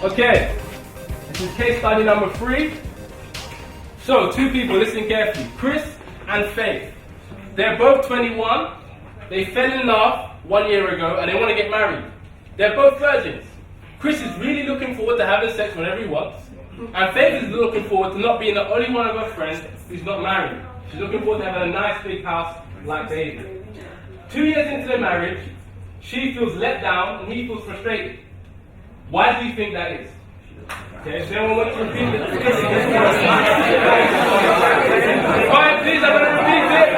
Okay, this is case study number 3. So, two people, listen carefully. Chris and Faith. They're both 21. They fell in love 1 year ago and they want to get married. They're both virgins. Chris is really looking forward to having sex whenever he wants. And Faith is looking forward to not being the only one of her friends who's not married. She's looking forward to having a nice big house like David. 2 years into their marriage, she feels let down and he feels frustrated. Why do you think that is? Okay, does anyone want to repeat it? Quiet, please, I'm going to repeat it.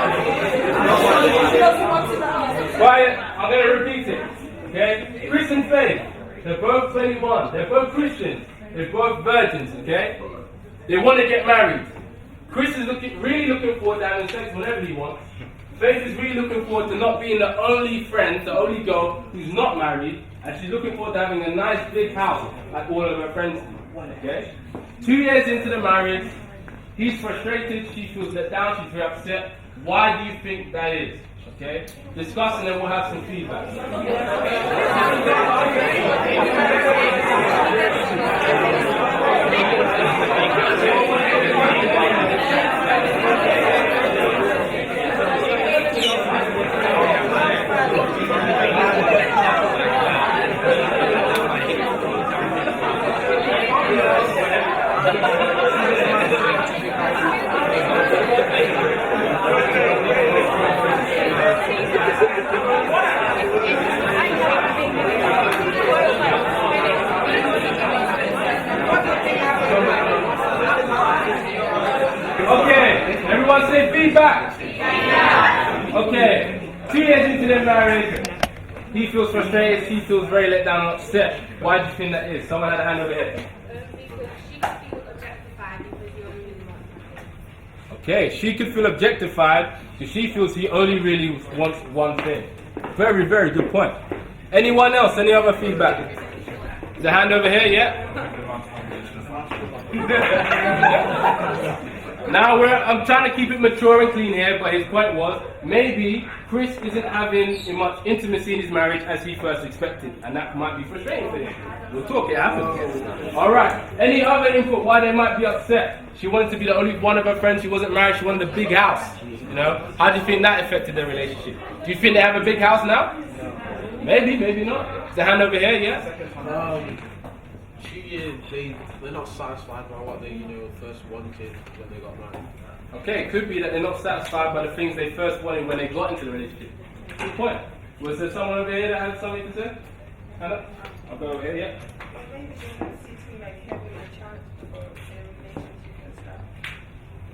Quiet, I'm going to repeat it. Okay? Chris and Faith, they're both 21, they're both Christians, they're both virgins, okay? They want to get married. Chris is really looking forward to having sex whenever he wants. Faith is really looking forward to not being the only friend, the only girl who's not married, and she's looking forward to having a nice big house like all of her friends do. Okay? 2 years into the marriage, he's frustrated, she feels let down, she's very upset. Why do you think that is? Okay? Discuss and then we'll have some feedback. Okay, everyone say feedback. Okay, 2 years into their marriage, he feels frustrated, she feels very let down and upset. Why do you think that is? Someone had a hand over here. Okay, she could feel objectified because she feels he only really wants one thing. Very, very good point. Anyone else? Any other feedback? The hand over here, yeah? Now I'm trying to keep it mature and clean here, but his point was maybe Chris isn't having as much intimacy in his marriage as he first expected, and that might be frustrating for him. We'll talk, it happens. Alright, any other input why they might be upset? She wanted to be the only one of her friends, she wasn't married, she wanted a big house. You know? How do you think that affected their relationship? Do you think they have a big house now? Maybe, maybe not. The hand over here, yeah? 2 years, they're not satisfied by what they first wanted when they got married. Okay, it could be that they're not satisfied by the things they first wanted when they got into the relationship. Good point. Was there someone over here that had something to say? Hannah? I'll go over here, yeah?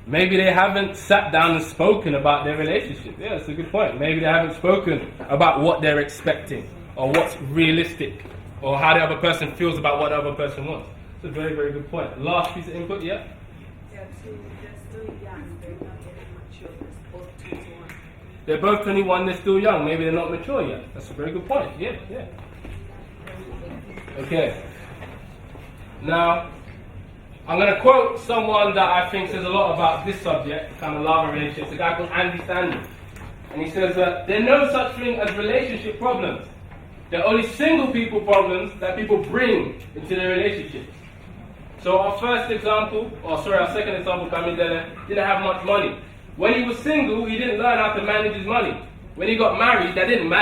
Maybe they haven't sat down and spoken about their relationship. Yeah, that's a good point. Maybe they haven't spoken about what they're expecting or what's realistic or how the other person feels about what the other person wants. It's a very, very good point. Last piece of input, yeah? They're still young, they're not yet mature, they're both 21. They're both 21, they're still young. Maybe they're not mature yet. That's a very good point. Yeah, yeah. Okay. Now, I'm going to quote someone that I think says a lot about this subject, kind of love relationships, a guy called Andy Stanley. And he says that there are no such thing as relationship problems. There are only single people problems that people bring into their relationships. So our second example, Bamidele, didn't have much money. When he was single, he didn't learn how to manage his money. When he got married, that didn't matter.